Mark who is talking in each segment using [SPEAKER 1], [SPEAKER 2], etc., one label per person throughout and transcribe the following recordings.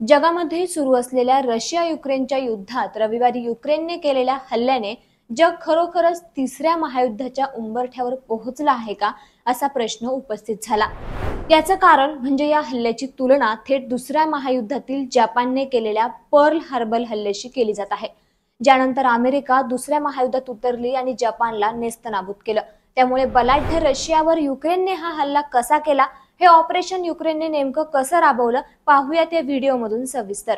[SPEAKER 1] जगामध्ये सुरू असलेल्या रशिया युक्रेनच्या युद्धात रविवारी युक्रेनने केलेल्या हल्ल्याने जग खरोखरच तिसऱ्या महायुद्धाच्या उंबरठ्यावर पोहोचला आहे का असा प्रश्न उपस्थित झाला। याचं कारण म्हणजे या हल्ल्याची तुलना थेट दुसऱ्या महायुद्धातील जपानने केलेल्या पर्ल हार्बर हल्ल्याशी केली जात आहे, ज्यानंतर अमेरिका दुसऱ्या महायुद्धात उतरली आणि जपानला नेस्तनाबूत केलं। त्यामुळे बलाढ्य रशियावर युक्रेनने हा हल्ला कसा केला, हे ऑपरेशन युक्रेनने नेमकं कसं राबवलं, पाहूयात या व्हिडिओमधून सविस्तर।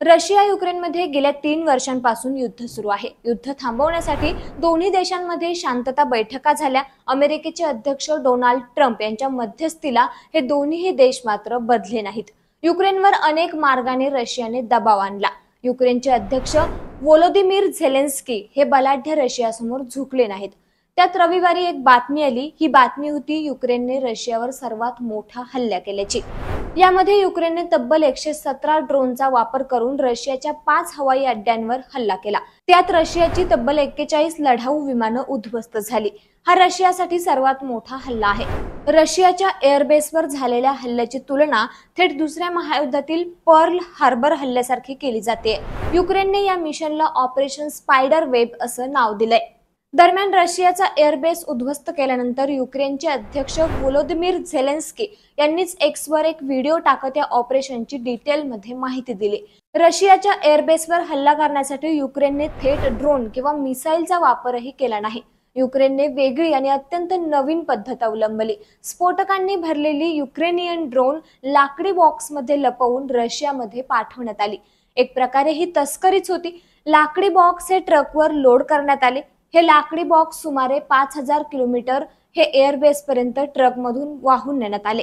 [SPEAKER 1] रशिया युक्रेनमध्ये गेल्या 3 वर्षांपासून युद्ध सुरू आहे। युद्ध थांबवण्यासाठी दोन्ही देशांमध्ये शांतता बैठका झाल्या। अमेरिकेचे अध्यक्ष डोनाल्ड ट्रम्प यांच्या मध्यस्थीला हे दोन्हीही देश मात्र बदले नाहीत। युक्रेनवर अनेक मार्गाने रशियाने दबाव आणला। युक्रेनचे अध्यक्ष व्लोदिमीर झेलेन्स्की हे बलाढ्य रशियासमोर झुकले नाहीत। त्यात रविवारी एक बातमी आली। ही बातमी होती युक्रेनने रशियावर सर्वात मोठा हल्ला केल्याची। यामध्ये युक्रेनने तब्बल 117 ड्रोनचा वापर करून रशियाच्या 5 हवाई अड्ड्यांवर हल्ला केला। त्यात रशियाची तब्बल 41 लढाऊ विमानं उद्ध्वस्त झाली। हा रशियासाठी सर्वात मोठा हल्ला आहे। रशियाच्या एअरबेसवर झालेल्या हल्ल्याची तुलना थेट दुसऱ्या महायुद्धातील पर्ल हार्बर हल्ल्यासारखी केली जाते। युक्रेनने या मिशनला ऑपरेशन स्पायडर वेब असं नाव दिलंय। दरम्यान रशियाचा एअरबेस उद्ध्वस्त केल्यानंतर युक्रेनचे अध्यक्ष व्लोदिमीर झेलेन्स्की यांनीच एक्सवर एक व्हिडिओ टाकत या ऑपरेशनची डिटेलमध्ये माहिती दिली। रशियाच्या एअरबेसवर हल्ला करण्यासाठी युक्रेनने थेट ड्रोन किंवा मिसाईलचा वापरही केला नाही। युक्रेनने वेगळी आणि अत्यंत नवीन पद्धत अवलंबली। स्फोटकांनी भरलेली युक्रेनियन ड्रोन लाकडी बॉक्समध्ये लपवून रशियामध्ये पाठवण्यात आली। एक प्रकारे ही तस्करीच होती। लाकडी बॉक्स हे ट्रकवर लोड करण्यात आले। हे लाकडी बॉक्स सुमारे 5000 किलोमीटर हे एअरबेस पर्यंत ट्रकमधून वाहून नेण्यात आले।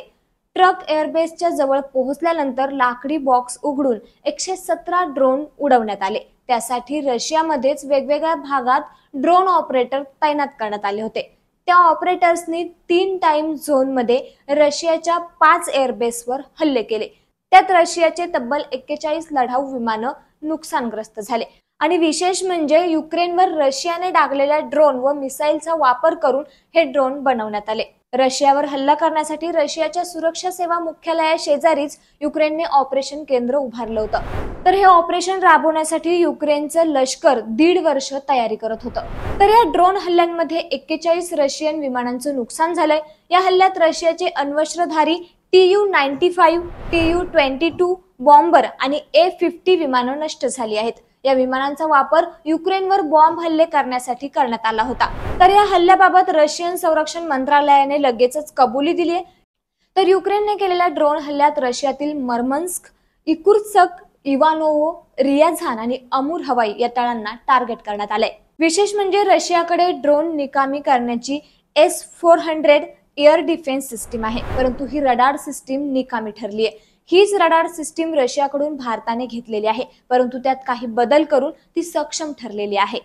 [SPEAKER 1] ट्रक एअरबेसच्या जवळ पोहोचल्यानंतर लाकडी बॉक्स उघडून 117 ड्रोन उडवण्यात आले। त्यासाठी रशियामध्येच वेगवेगळ्या भागात ड्रोन ऑपरेटर तैनात करण्यात आले होते। त्या ऑपरेटर्सनी 3 टाइम झोनमध्ये रशियाच्या 5 एअरबेसवर हल्ले केले। त्यात रशियाचे तब्बल 41 लढाऊ विमानं नुकसानग्रस्त झाले। आणि विशेष म्हणजे युक्रेनवर रशियाने डागलेल्या ड्रोन व मिसाईलचा वापर करून हे ड्रोन बनवण्यात आले। रशियावर हल्ला करण्यासाठी रशियाच्या सुरक्षा सेवा मुख्यालया शेजारीच युक्रेनने ऑपरेशन केंद्र उभारलं होतं। तर हे ऑपरेशन राबवण्यासाठी युक्रेनचं लष्कर 1.5 वर्ष तयारी करत होतं। तर या ड्रोन हल्ल्यांमध्ये 41 रशियन विमानांचं नुकसान झालंय। या हल्ल्यात रशियाचे अण्वस्त्रधारी Tu-95, Tu-22 बॉम्बर आणि A-50 विमानं नष्ट झाली आहेत। या विमानांचा वापर युक्रेनवर बॉम्ब हल्ले करण्यासाठी करण्यात आला होता। तर या हल्ल्याबाबत रशियन संरक्षण मंत्रालयाने लगेचच कबुली दिली आहे। तर युक्रेनने केलेल्या ड्रोन हल्ल्यात रशियातील मर्मन्स्क, इकुर्स्क, इवानोवो, रियाझान आणि अमूर हवाई या तळांना टार्गेट करण्यात आलंय। विशेष म्हणजे रशियाकडे ड्रोन निकामी करण्याची S-400 एअर डिफेन्स सिस्टीम आहे, परंतु ही रडार सिस्टीम निकामी ठरली आहे। हीच रडार सिस्टीम रशियाकडून भारताने घेतलेली आहे, परंतु त्यात काही बदल करून ती सक्षम ठरलेली आहे।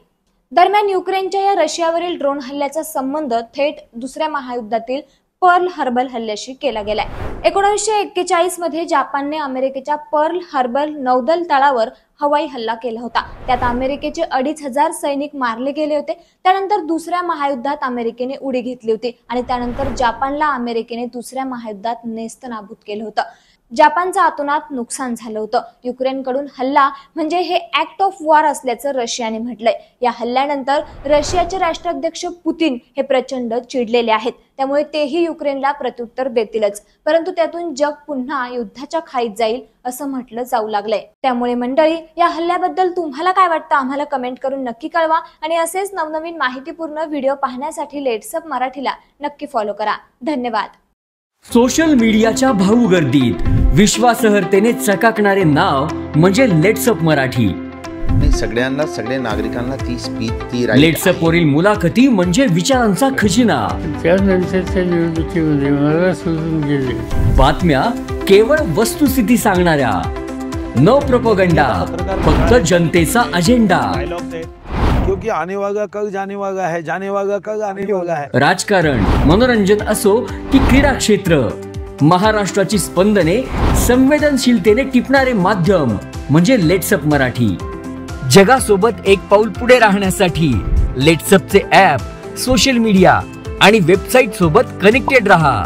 [SPEAKER 1] दरम्यान युक्रेनच्या या रशियावरील ड्रोन हल्ल्याचा संबंध थेट दुसऱ्या महायुद्धातील पर्ल हार्बर हल्ल्याशी केला गेलाय। 1941 मध्ये जपानने अमेरिकेच्या पर्ल हार्बर नौदल तळावर हवाई हल्ला केला होता। त्यात अमेरिकेचे 2500 सैनिक मारले गेले होते। त्यानंतर दुसऱ्या महायुद्धात अमेरिकेने उडी घेतली होती आणि त्यानंतर जपानला अमेरिकेने दुसऱ्या महायुद्धात नेस्तनाबूत केलं होतं। जपानचं अतोनात नुकसान झालं होतं। युक्रेनकडून हल्ला म्हणजे हे ऍक्ट ऑफ वॉर असल्याचं रशियाने म्हटलंय। या हल्ल्यानंतर रशियाचे राष्ट्राध्यक्ष पुतीन हे प्रचंड चिडलेले आहेत। त्यामुळे तेही युक्रेनला प्रत्युत्तर देतीलच, परंतु त्यातून जग पुन्हा युद्धाच्या खाईत जाईल असं म्हटलं जाऊ लागलंय। त्यामुळे मंडळी, या हल्ल्याबद्दल तुम्हाला काय वाटतं आम्हाला कमेंट करून नक्की कळवा आणि असेच नवनवीन माहितीपूर्ण व्हिडिओ पाहण्यासाठी लेट्सअप मराठीला नक्की फॉलो करा। धन्यवाद।
[SPEAKER 2] सोशल मीडियाच्या भाऊ गर्दीत विश्वासार्हतेने चकाकणारे नाव म्हणजे लेट्सअप मराठी।
[SPEAKER 3] सगळ्यांना, सगळ्या नागरिकांना ती स्पीच, ती
[SPEAKER 2] लेट्सअप वरील मुलाखती म्हणजे विचारांचा खजिना।
[SPEAKER 4] त्यानंतरच्या निवडणुकीमध्ये मला सोडून गेले।
[SPEAKER 2] बातम्या केवळ वस्तुस्थिती सांगणाऱ्या, न प्रोपगंडा, फक्त जनतेचा अजेंडा।
[SPEAKER 5] क्योंकि आने वाला कल जाने वाला है, जाने वाला कल आने वाला है।
[SPEAKER 2] राजकारण, मनोरंजन असो की क्रीडा क्षेत्र, महाराष्ट्राची स्पंदने संवेदनशीलतेने टिपणारे माध्यम म्हणजे लेट्सअप मराठी। जगासोबत एक पाऊल पुढे राहण्यासाठी लेट्सअपचे ॲप, सोशल मीडिया आणि वेबसाईट सोबत कनेक्टेड रहा।